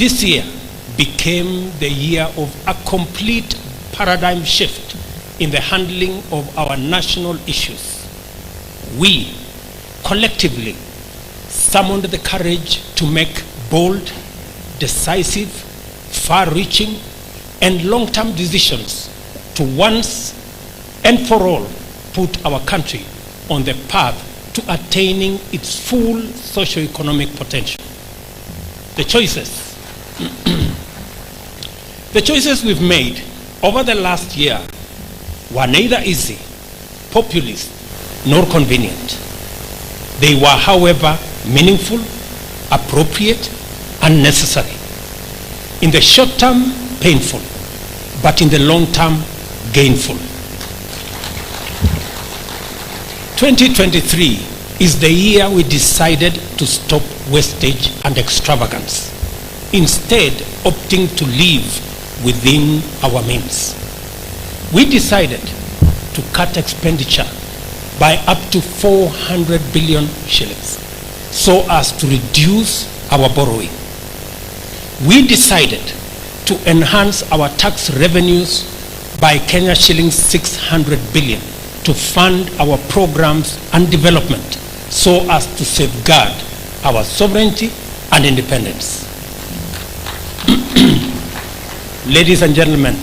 This year became the year of a complete paradigm shift in the handling of our national issues. We collectively summoned the courage to make bold, decisive, far-reaching, and long-term decisions to once and for all put our country on the path to attaining its full socio-economic potential. The choices we've made over the last year were neither easy, populist, nor convenient. They were, however, meaningful, appropriate, and necessary. In the short term, painful, but in the long term, gainful. 2023 is the year we decided to stop wastage and extravagance, instead opting to live within our means. We decided to cut expenditure by up to 400 billion shillings so as to reduce our borrowing. We decided to enhance our tax revenues by Kenya shillings 600 billion to fund our programs and development so as to safeguard our sovereignty and independence. Ladies and gentlemen,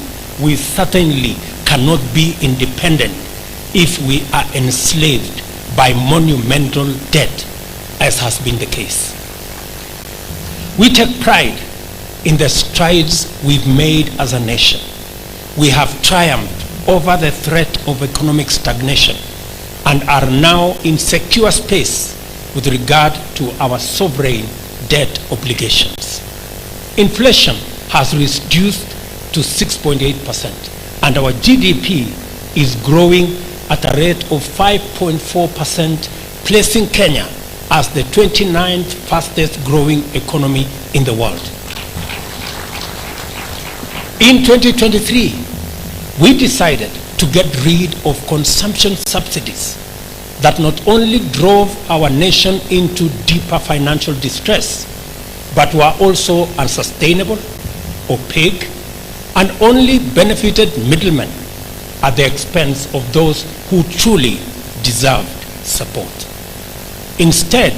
we certainly cannot be independent if we are enslaved by monumental debt, as has been the case. We take pride in the strides we've made as a nation. We have triumphed over the threat of economic stagnation and are now in secure space with regard to our sovereign debt obligations. Inflation has reduced to 6.8%, and our GDP is growing at a rate of 5.4%, placing Kenya as the 29th fastest growing economy in the world. In 2023, we decided to get rid of consumption subsidies that not only drove our nation into deeper financial distress, but were also unsustainable, opaque, and only benefited middlemen at the expense of those who truly deserved support. Instead,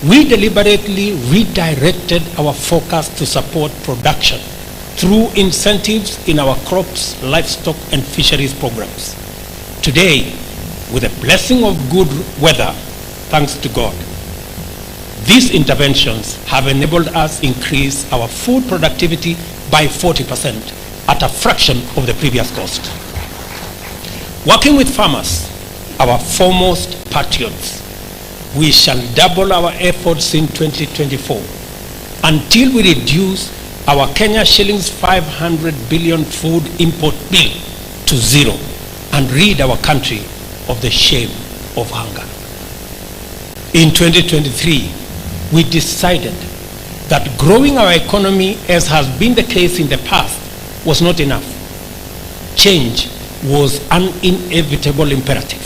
we deliberately redirected our focus to support production through incentives in our crops, livestock, and fisheries programs. Today, with the blessing of good weather, thanks to God, these interventions have enabled us increase our food productivity by 40% at a fraction of the previous cost. Working with farmers, our foremost patriots, we shall double our efforts in 2024 until we reduce our Kenya shillings 500 billion food import bill to zero and rid our country of the shame of hunger. In 2023, we decided that growing our economy, as has been the case in the past, was not enough. Change was an inevitable imperative.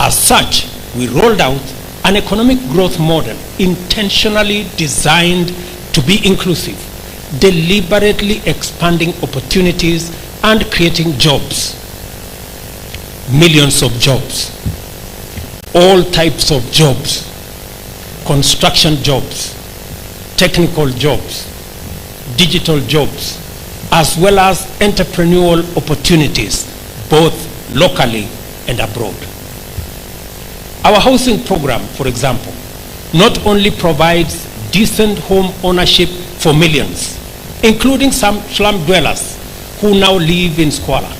As such, we rolled out an economic growth model intentionally designed to be inclusive, deliberately expanding opportunities and creating jobs. Millions of jobs, all types of jobs, construction jobs, technical jobs, digital jobs, as well as entrepreneurial opportunities, both locally and abroad. Our housing program, for example, not only provides decent home ownership for millions, including some slum dwellers who now live in squalor,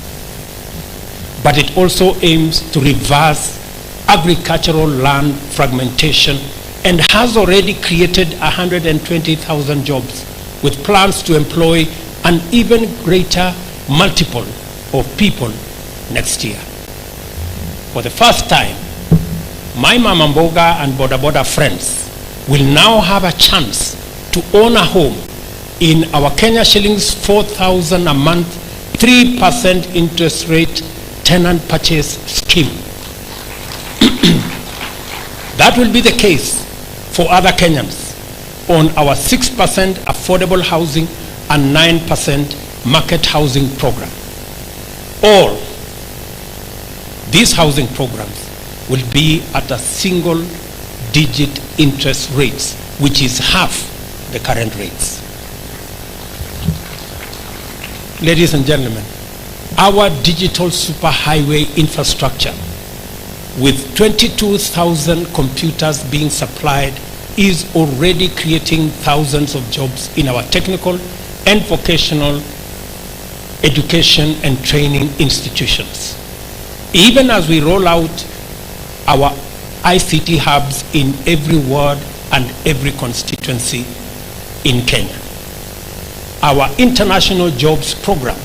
but it also aims to reverse agricultural land fragmentation and has already created 120,000 jobs with plans to employ an even greater multiple of people next year. For the first time, my Mama Mboga and Boda Boda friends will now have a chance to own a home in our Kenya shillings 4,000 a month, 3% interest rate tenant purchase scheme. That will be the case for other Kenyans on our 6% affordable housing and 9% market housing program. All these housing programs will be at a single-digit interest rates, which is half the current rates. Ladies and gentlemen, our digital superhighway infrastructure with 22,000 computers being supplied is already creating thousands of jobs in our technical and vocational education and training institutions. Even as we roll out our ICT hubs in every ward and every constituency in Kenya. Our international jobs program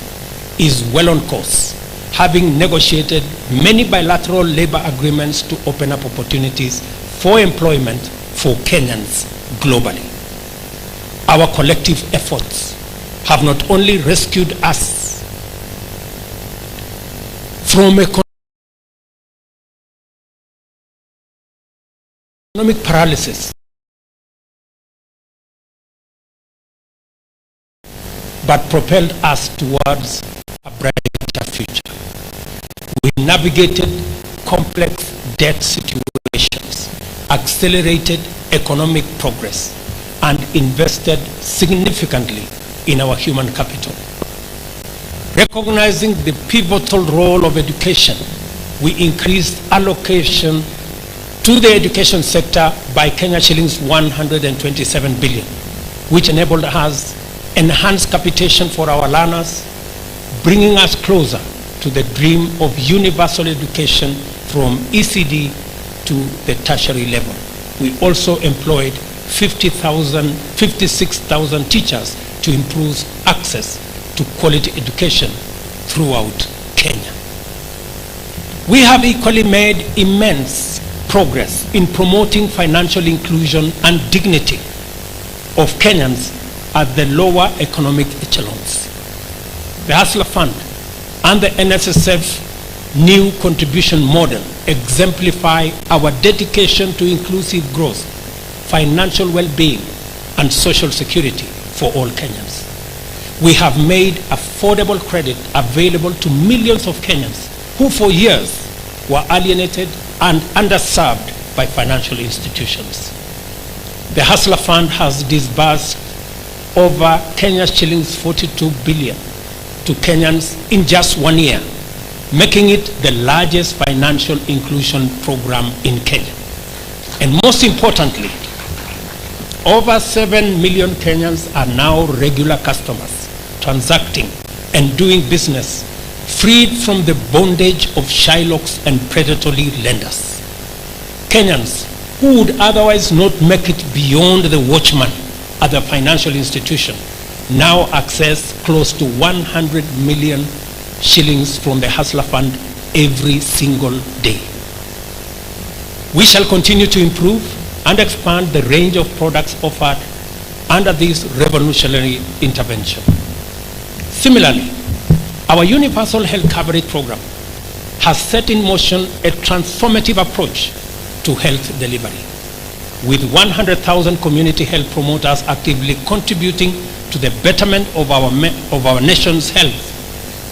is well on course, having negotiated many bilateral labor agreements to open up opportunities for employment for Kenyans globally. Our collective efforts have not only rescued us from economic paralysis, but propelled us towards a brighter future. We navigated complex debt situations, accelerated economic progress, and invested significantly in our human capital. Recognizing the pivotal role of education, we increased allocation to the education sector by Kenya shillings 127 billion, which enabled us enhanced capitation for our learners, bringing us closer to the dream of universal education from ECD to the tertiary level. We also employed 56,000 teachers to improve access to quality education throughout Kenya. We have equally made immense progress in promoting financial inclusion and dignity of Kenyans at the lower economic echelons. The Hustler Fund and the NSSF new contribution model exemplify our dedication to inclusive growth, financial well-being, and social security for all Kenyans. We have made affordable credit available to millions of Kenyans who for years were alienated and underserved by financial institutions. The Hustler Fund has disbursed over Kenya's shillings 42 billion to Kenyans in just 1 year, making it the largest financial inclusion program in Kenya. And most importantly, over 7 million Kenyans are now regular customers, transacting and doing business, freed from the bondage of shylocks and predatory lenders. Kenyans who would otherwise not make it beyond the watchman at the financial institution now access close to 100 million shillings from the Hustler Fund every single day. We shall continue to improve and expand the range of products offered under this revolutionary intervention. Similarly, our universal health coverage program has set in motion a transformative approach to health delivery, with 100,000 community health promoters actively contributing to the betterment of our nation's health.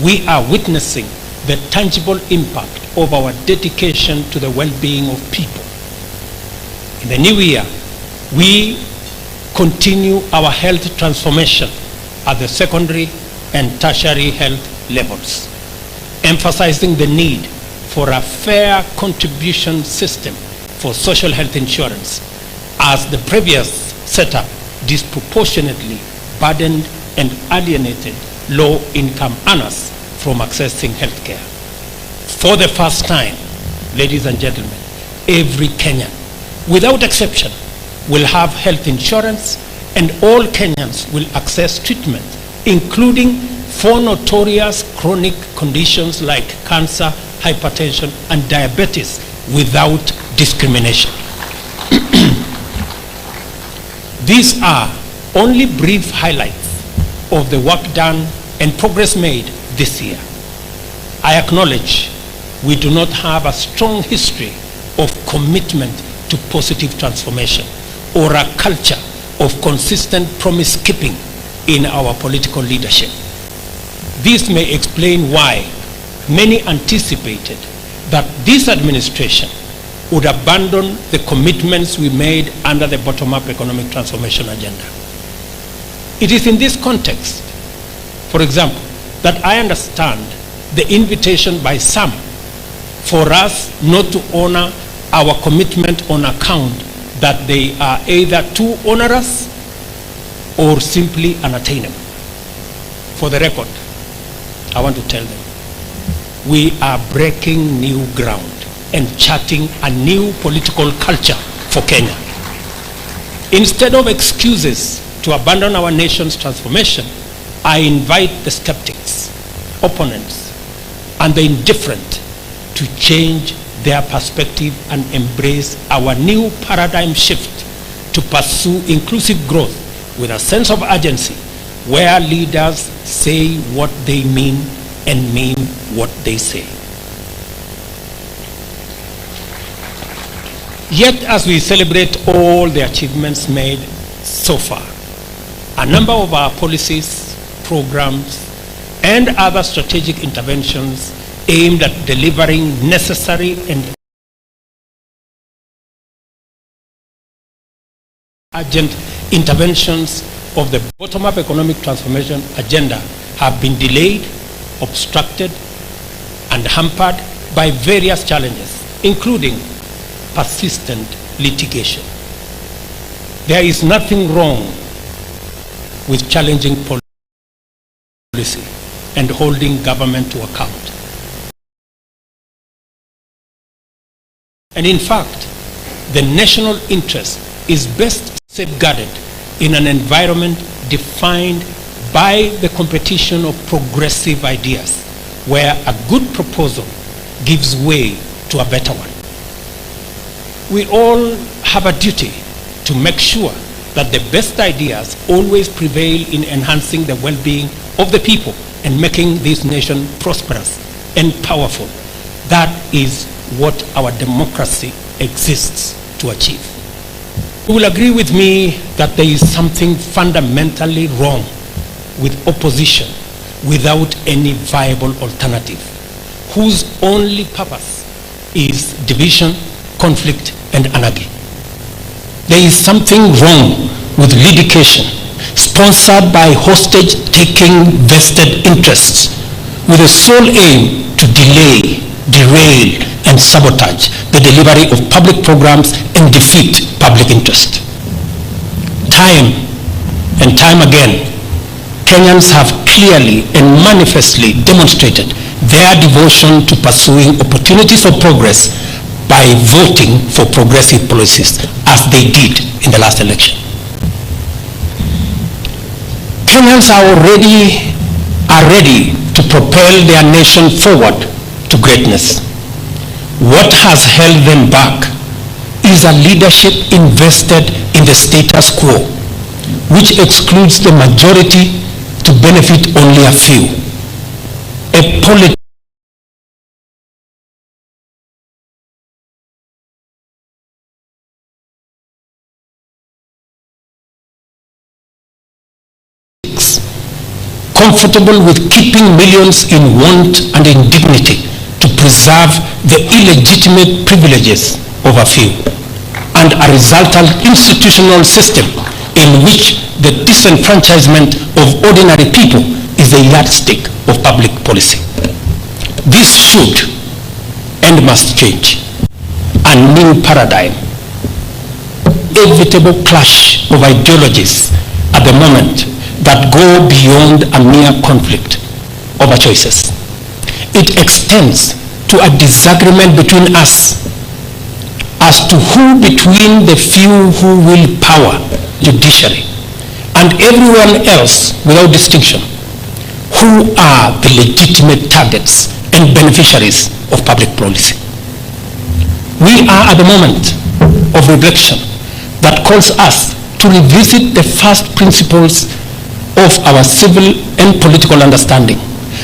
We are witnessing the tangible impact of our dedication to the well-being of people. In the new year, we continue our health transformation at the secondary and tertiary health levels, emphasizing the need for a fair contribution system for social health insurance, as the previous setup disproportionately burdened and alienated low-income earners from accessing health care. For the first time, ladies and gentlemen, every Kenyan, without exception, will have health insurance, and all Kenyans will access treatment, including for notorious chronic conditions like cancer, hypertension, and diabetes, without discrimination. These are only brief highlights of the work done and progress made this year. I acknowledge we do not have a strong history of commitment to positive transformation or a culture of consistent promise-keeping in our political leadership. This may explain why many anticipated that this administration would abandon the commitments we made under the bottom-up economic transformation agenda. It is in this context, for example, that I understand the invitation by some for us not to honor our commitment on account that they are either too onerous or simply unattainable. For the record, I want to tell them, we are breaking new ground and charting a new political culture for Kenya. Instead of excuses to abandon our nation's transformation, I invite the skeptics, opponents, and the indifferent to change their perspective and embrace our new paradigm shift to pursue inclusive growth with a sense of urgency, where leaders say what they mean and mean what they say. Yet, as we celebrate all the achievements made so far, a number of our policies, programs, and other strategic interventions aimed at delivering necessary and urgent interventions of the bottom-up economic transformation agenda have been delayed, obstructed, and hampered by various challenges, including persistent litigation. There is nothing wrong with challenging policy and holding government to account. And in fact, the national interest is best safeguarded in an environment defined by the competition of progressive ideas, where a good proposal gives way to a better one. We all have a duty to make sure that the best ideas always prevail in enhancing the well-being of the people and making this nation prosperous and powerful. That is what our democracy exists to achieve. You will agree with me that there is something fundamentally wrong with opposition without any viable alternative, whose only purpose is division, conflict, and anarchy. There is something wrong with litigation sponsored by hostage-taking vested interests with the sole aim to delay, derail, and sabotage the delivery of public programs and defeat public interest. Time and time again, Kenyans have clearly and manifestly demonstrated their devotion to pursuing opportunities of progress by voting for progressive policies, as they did in the last election. Kenyans are ready to propel their nation forward to greatness. What has held them back is a leadership invested in the status quo, which excludes the majority to benefit only a few. A politics comfortable with keeping millions in want and indignity to preserve the illegitimate privileges of a few, and a resultant institutional system in which the disenfranchisement of ordinary people is the yardstick of public policy. This should and must change. A new paradigm, inevitable clash of ideologies at the moment that go beyond a mere conflict over choices. It extends to a disagreement between us as to who between the few who will power judiciary and everyone else without distinction, who are the legitimate targets and beneficiaries of public policy. We are at the moment of reflection that calls us to revisit the first principles of our civil and political understanding,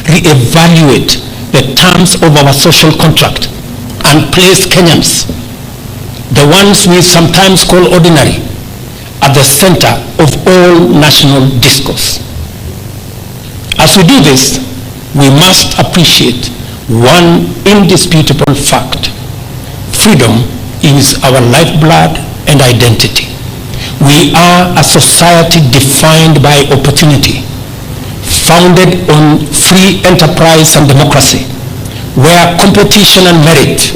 re-evaluate the terms of our social contract, and place Kenyans, the ones we sometimes call ordinary, at the center of all national discourse. As we do this, we must appreciate one indisputable fact. Freedom is our lifeblood and identity. We are a society defined by opportunity, founded on free enterprise and democracy, where competition and merit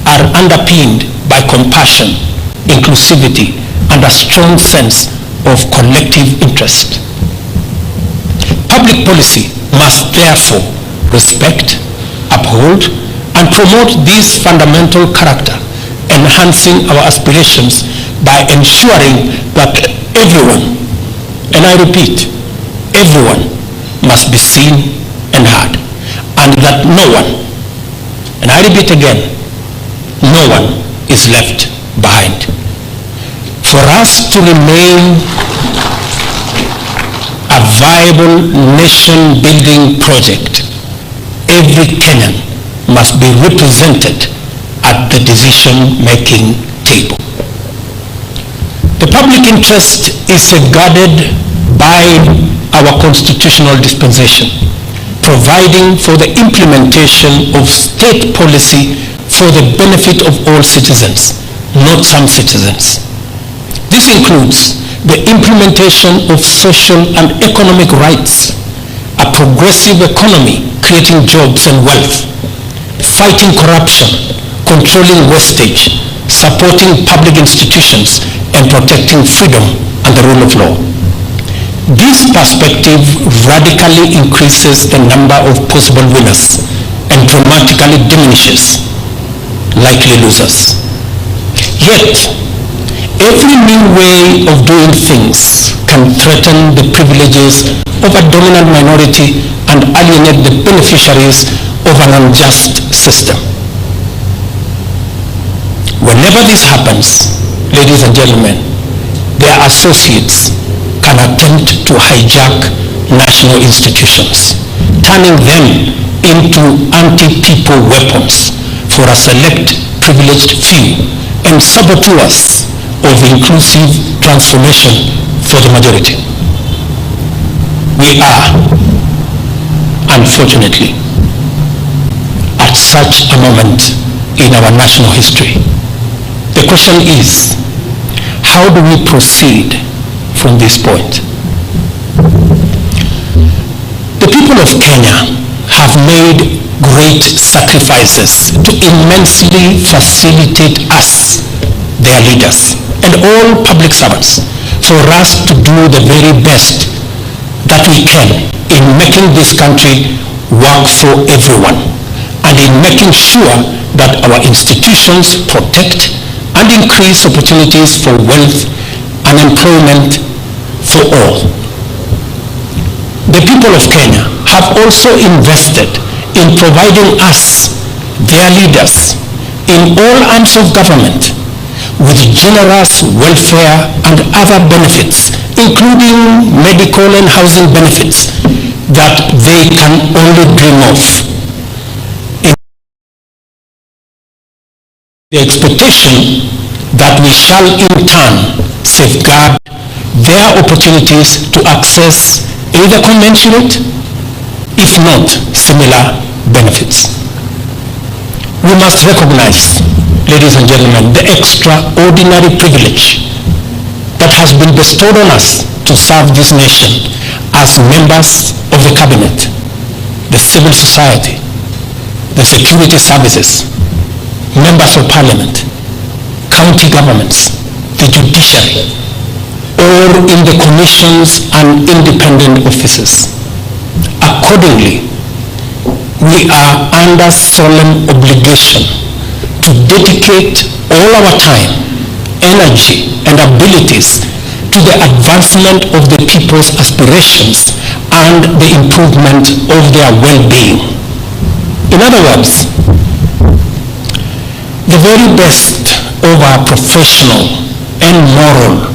are underpinned by compassion, inclusivity, and a strong sense of collective interest. Public policy must therefore respect, uphold, and promote this fundamental character, enhancing our aspirations by ensuring that everyone, and I repeat, everyone must be seen and heard, and that no one, and I repeat again, no one is left behind. For us to remain a viable nation-building project, every Kenyan must be represented at the decision-making table. The public interest is safeguarded by our constitutional dispensation, providing for the implementation of state policy for the benefit of all citizens, not some citizens. This includes the implementation of social and economic rights, a progressive economy creating jobs and wealth, fighting corruption, controlling wastage, supporting public institutions, and protecting freedom and the rule of law. This perspective radically increases the number of possible winners and dramatically diminishes likely losers. Yet, every new way of doing things can threaten the privileges of a dominant minority and alienate the beneficiaries of an unjust system. Whenever this happens, ladies and gentlemen, their associates can attempt to hijack national institutions, turning them into anti-people weapons for a select privileged few and saboteurs of inclusive transformation for the majority. We are, unfortunately, at such a moment in our national history. The question is, how do we proceed from this point? The people of Kenya have made great sacrifices to immensely facilitate us, their leaders, and all public servants, for us to do the very best that we can in making this country work for everyone, and in making sure that our institutions protect and increase opportunities for wealth and employment for all. The people of Kenya have also invested in providing us, their leaders, in all arms of government with generous welfare and other benefits, including medical and housing benefits that they can only dream of. The expectation that we shall in turn safeguard their opportunities to access either commensurate, if not similar, benefits. We must recognize, ladies and gentlemen, the extraordinary privilege that has been bestowed on us to serve this nation as members of the cabinet, the civil society, the security services, members of parliament, county governments, the judiciary, or in the commissions and independent offices. Accordingly, we are under solemn obligation to dedicate all our time, energy, and abilities to the advancement of the people's aspirations and the improvement of their well-being. In other words, the very best of our professional and moral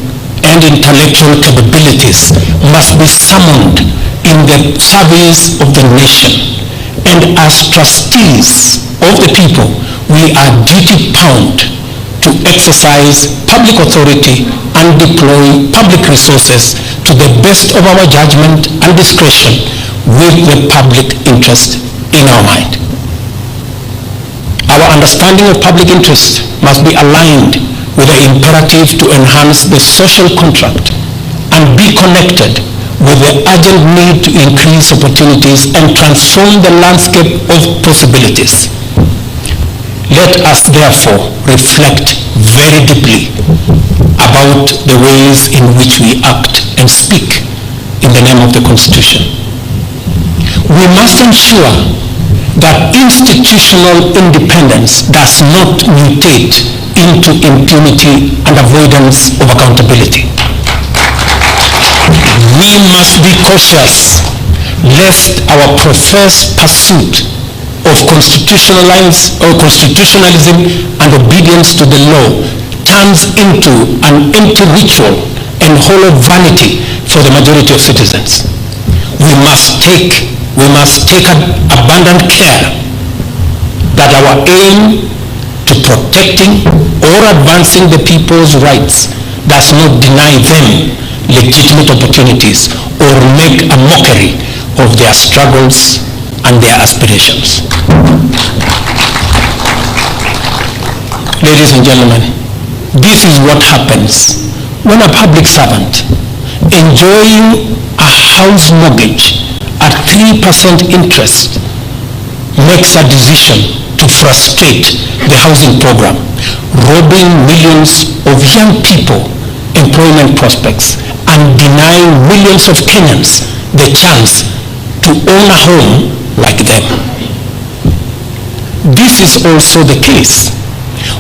and intellectual capabilities must be summoned in the service of the nation. And as trustees of the people, we are duty-bound to exercise public authority and deploy public resources to the best of our judgment and discretion with the public interest in our mind. Our understanding of public interest must be aligned with the imperative to enhance the social contract and be connected with the urgent need to increase opportunities and transform the landscape of possibilities. Let us therefore reflect very deeply about the ways in which we act and speak in the name of the Constitution. We must ensure that institutional independence does not mutate into impunity and avoidance of accountability. We must be cautious lest our professed pursuit of constitutionalism and obedience to the law turns into an empty ritual and hollow vanity for the majority of citizens. We must take abundant care that our aim to protecting or advancing the people's rights does not deny them legitimate opportunities or make a mockery of their struggles and their aspirations. Ladies and gentlemen, this is what happens when a public servant enjoying a house mortgage at 3% interest makes a decision to frustrate the housing program, robbing millions of young people employment prospects and denying millions of Kenyans the chance to own a home like them. This is also the case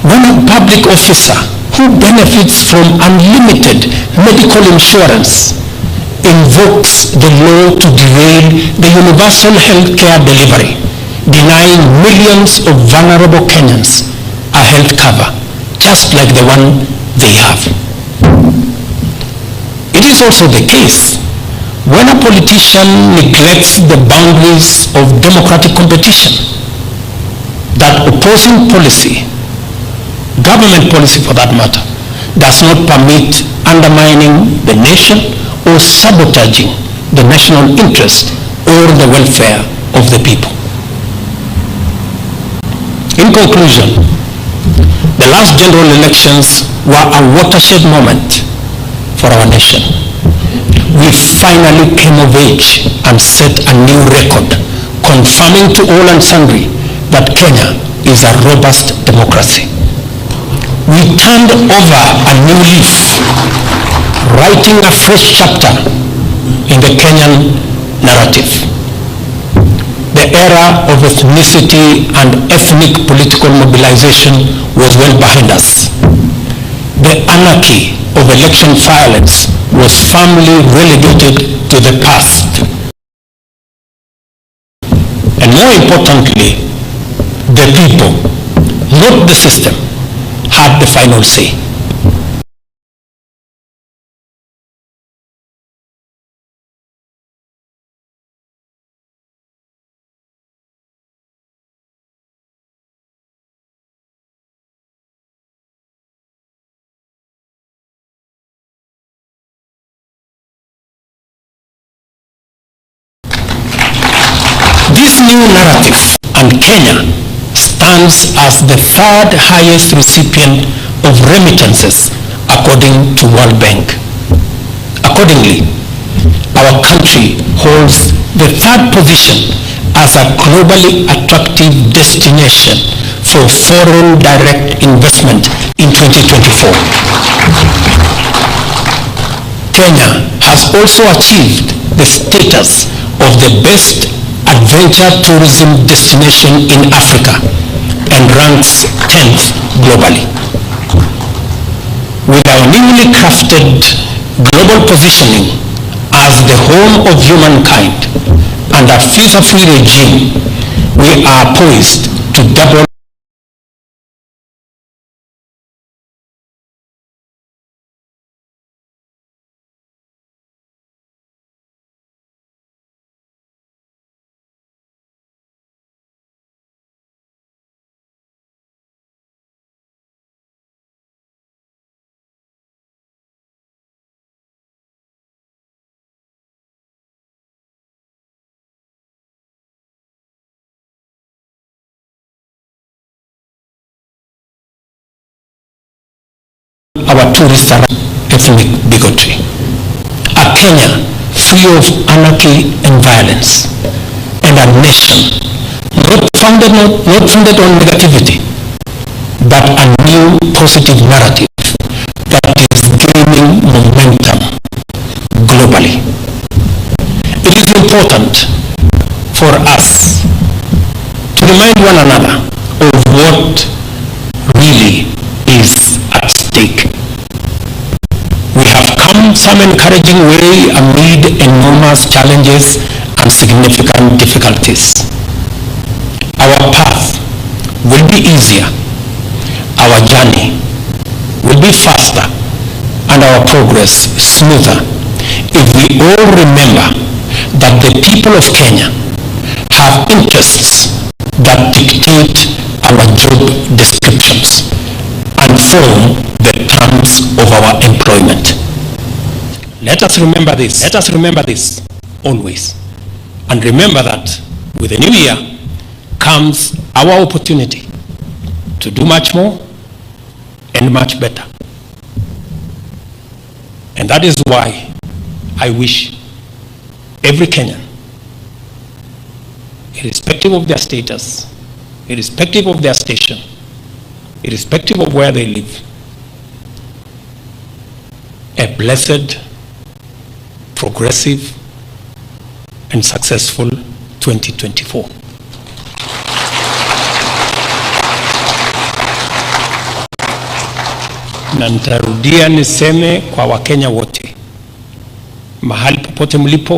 when a public officer who benefits from unlimited medical insurance invokes the law to derail the universal health care delivery, denying millions of vulnerable Kenyans a health cover, just like the one they have. It is also the case when a politician neglects the boundaries of democratic competition, that opposing policy, government policy for that matter, does not permit undermining the nation or sabotaging the national interest or the welfare of the people. In conclusion, the last general elections were a watershed moment for our nation. We finally came of age and set a new record, confirming to all and sundry that Kenya is a robust democracy. We turned over a new leaf, writing a fresh chapter in the Kenyan narrative. The era of ethnicity and ethnic political mobilization was well behind us. The anarchy of election violence was firmly relegated to the past. And more importantly, the people, not the system, had the final say. This new narrative, and Kenya stands as the third highest recipient of remittances according to World Bank. Accordingly, our country holds the third position as a globally attractive destination for foreign direct investment in 2024. Kenya has also achieved the status of the best adventure tourism destination in Africa and ranks 10th globally. With our newly crafted global positioning as the home of humankind and a visa-free regime, we are poised to double our tourist ethnic bigotry. A Kenya free of anarchy and violence, and a nation not founded on negativity, but a new positive narrative that is gaining momentum globally. It is important for us to remind one another of what really is at stake. We have come some encouraging way amid enormous challenges and significant difficulties. Our path will be easier, our journey will be faster, and our progress smoother if we all remember that the people of Kenya have interests that dictate our job descriptions and form the terms of our employment. Let us remember this. Let us remember this always. And remember that with the new year comes our opportunity to do much more and much better. And that is why I wish every Kenyan, irrespective of their status, irrespective of their station, irrespective of where they live, a blessed, progressive, and successful 2024. Na nitarudia niseme kwa Wakenya wote, mahali popote mlipo,